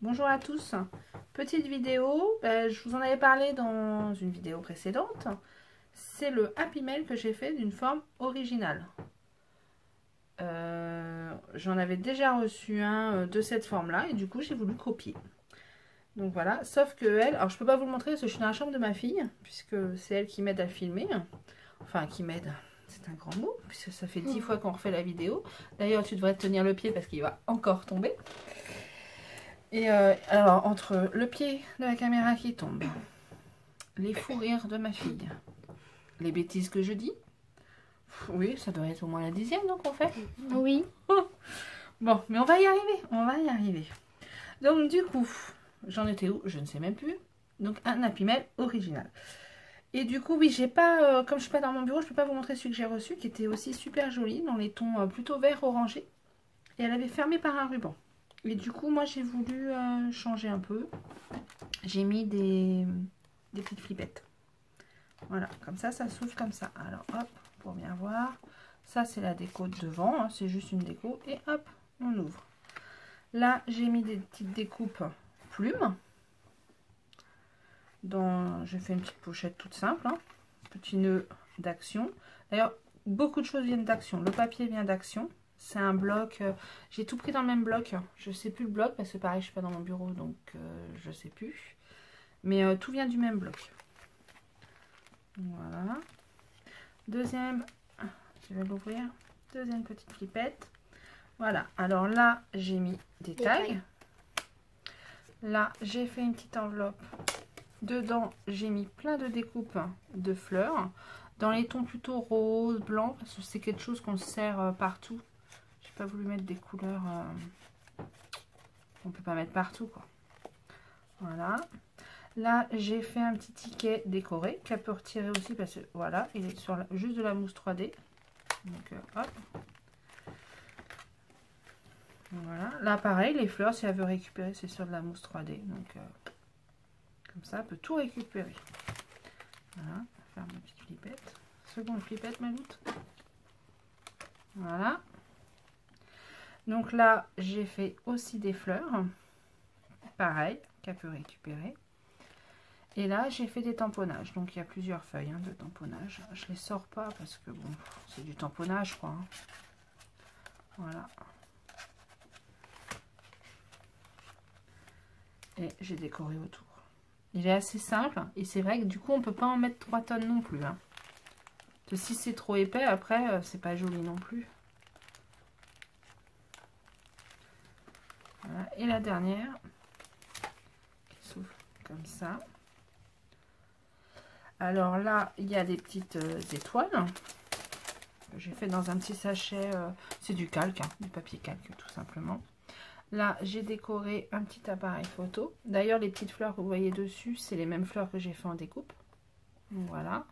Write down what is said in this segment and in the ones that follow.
Bonjour à tous. Petite vidéo, je vous en avais parlé dans une vidéo précédente. C'est le Happy Mail que j'ai fait d'une forme originale. J'en avais déjà reçu un de cette forme-là et du coup j'ai voulu copier. Donc voilà, sauf que elle, alors je peux pas vous le montrer parce que je suis dans la chambre de ma fille, puisque c'est elle qui m'aide à filmer. Enfin, qui m'aide, c'est un grand mot, puisque ça fait 10 fois qu'on refait la vidéo. D'ailleurs, tu devrais tenir le pied parce qu'il va encore tomber. Et alors, entre le pied de la caméra qui tombe, les fous rires de ma fille, les bêtises que je dis, oui, ça doit être au moins la 10e, donc on fait. Oui. Bon, mais on va y arriver, on va y arriver. Donc du coup, j'en étais où? Je ne sais même plus. Donc un Happy Mail original. Et du coup, oui, j'ai pas, comme je suis pas dans mon bureau, je peux pas vous montrer celui que j'ai reçu, qui était aussi super joli, dans les tons plutôt vert orangé. Et elle avait fermé par un ruban. Et du coup, moi, j'ai voulu changer un peu. J'ai mis des petites flippettes. Voilà, comme ça s'ouvre comme ça. Alors, hop, pour bien voir. Ça, c'est la déco de devant. Hein, c'est juste une déco. Et hop, on ouvre. Là, j'ai mis des petites découpes plumes. J'ai fait une petite pochette toute simple. Hein, petit nœud d'Action. D'ailleurs, beaucoup de choses viennent d'Action. Le papier vient d'Action. C'est un bloc, j'ai tout pris dans le même bloc. Je sais plus le bloc parce que pareil, je suis pas dans mon bureau, donc je sais plus. Mais tout vient du même bloc. Voilà. Deuxième, je vais l'ouvrir. Deuxième petite flippette. Voilà. Alors là, j'ai mis des tags. Là, j'ai fait une petite enveloppe. Dedans, j'ai mis plein de découpes de fleurs. Dans les tons plutôt rose, blanc, parce que c'est quelque chose qu'on sert partout. J'ai pas voulu mettre des couleurs qu'on peut pas mettre partout, quoi. Voilà. Là, j'ai fait un petit ticket décoré qu'elle peut retirer aussi parce que voilà, il est sur juste de la mousse 3D. Donc hop. Voilà. Là, pareil, les fleurs, si elle veut récupérer, c'est sur de la mousse 3D. Donc comme ça, elle peut tout récupérer. Voilà. On va faire ma petite flippette. Seconde flippette, ma loutre. Voilà. Donc là, j'ai fait aussi des fleurs. Pareil, qu'elle peut récupérer. Et là, j'ai fait des tamponnages. Donc, il y a plusieurs feuilles de tamponnage. Je les sors pas parce que, bon, c'est du tamponnage, quoi. Hein. Voilà. Et j'ai décoré autour. Il est assez simple. Et c'est vrai que, du coup, on peut pas en mettre 3 tonnes non plus. Hein. Parce que si c'est trop épais, après, c'est pas joli non plus. Voilà. Et la dernière, qui s'ouvre comme ça. Alors là, il y a des petites étoiles que j'ai fait dans un petit sachet. C'est du calque, hein, du papier calque tout simplement. Là, j'ai décoré un petit appareil photo. D'ailleurs, les petites fleurs que vous voyez dessus, c'est les mêmes fleurs que j'ai fait en découpe. Voilà.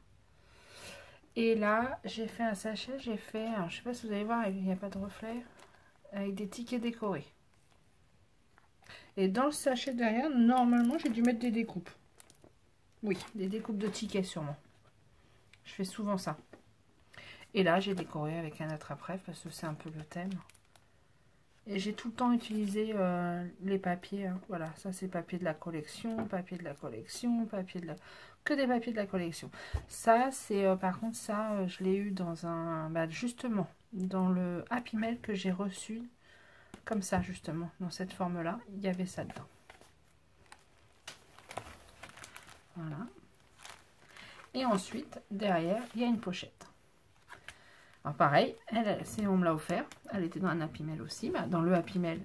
Et là, j'ai fait un sachet. J'ai fait, alors, je sais pas si vous allez voir, il n'y a pas de reflet, avec des tickets décorés. Et dans le sachet derrière, normalement, j'ai dû mettre des découpes. Oui, des découpes de tickets sûrement. Je fais souvent ça. Et là, j'ai décoré avec un attrape-rêve parce que c'est un peu le thème. Et j'ai tout le temps utilisé les papiers. Hein. Voilà, ça c'est papier de la collection, papier de la collection, papier de la... Que des papiers de la collection. Ça, c'est par contre, ça, je l'ai eu dans un... Bah, justement, dans le Happy Mail que j'ai reçu. Comme ça, justement, dans cette forme-là. Il y avait ça dedans. Voilà. Et ensuite, derrière, il y a une pochette. Alors pareil, on me l'a offert. Elle était dans un Happy Mail aussi. Bah, dans le Happy Mail,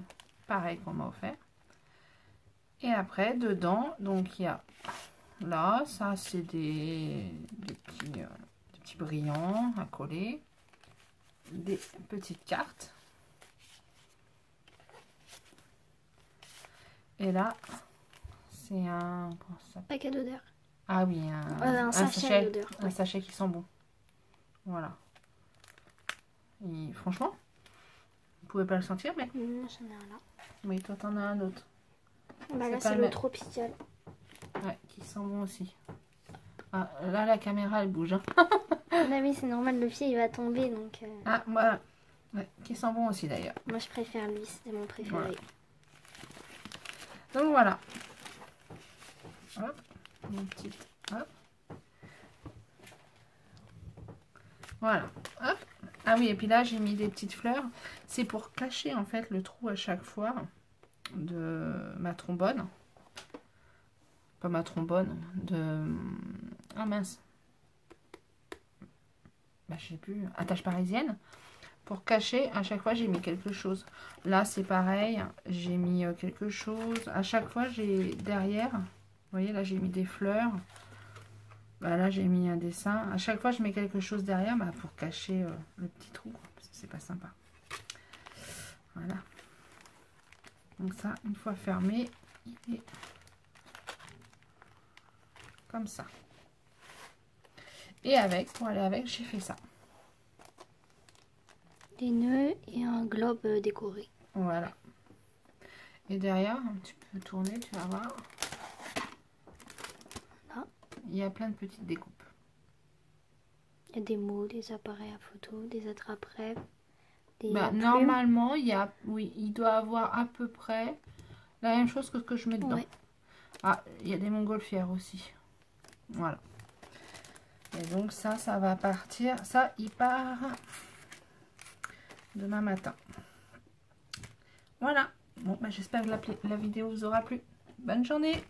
pareil qu'on m'a offert. Et après, dedans, donc il y a là, ça c'est des petits brillants à coller. Des petites cartes. Et là, c'est un... Paquet d'odeur. Ah oui, un sachet d'odeur. Un sachet qui sent bon. Voilà. Et franchement, vous pouvez pas le sentir, mais... J'en ai un là. Oui, toi t'en as un autre. Bah là, c'est le tropical. Ouais, qui sent bon aussi. Ah, là, la caméra, elle bouge. Hein. Là, oui, c'est normal, le pied, il va tomber, donc... Ah, voilà. Ouais, qui sent bon aussi, d'ailleurs. Moi, je préfère lui, c'est mon préféré. Voilà. Donc voilà. Hop, une petite, hop. Voilà, hop. Ah oui, et puis là, j'ai mis des petites fleurs. C'est pour cacher, en fait, le trou à chaque fois de ma trombone. Pas ma trombone, de... Ah mince. Bah, je sais plus. Attache parisienne. Pour cacher, à chaque fois, j'ai mis quelque chose. Là, c'est pareil. J'ai mis quelque chose. À chaque fois, j'ai derrière... Vous voyez, là, j'ai mis des fleurs. Bah, là, j'ai mis un dessin. À chaque fois, je mets quelque chose derrière bah, pour cacher le petit trou. Parce que c'est pas sympa. Voilà. Donc ça, une fois fermé, il est comme ça. Et avec, pour aller avec, j'ai fait ça. Des nœuds et un globe décoré. Voilà. Et derrière, tu peux tourner, tu vas voir. Là. Il y a plein de petites découpes. Il y a des mots, des appareils à photo, des attrape-rêves. Bah, normalement, il y a, oui, il doit avoir à peu près la même chose que ce que je mets dedans. Ouais. Ah, il y a des montgolfières aussi. Voilà. Et donc ça, ça va partir. Ça, il part demain matin. Voilà. Bon, bah, j'espère que la vidéo vous aura plu. Bonne journée.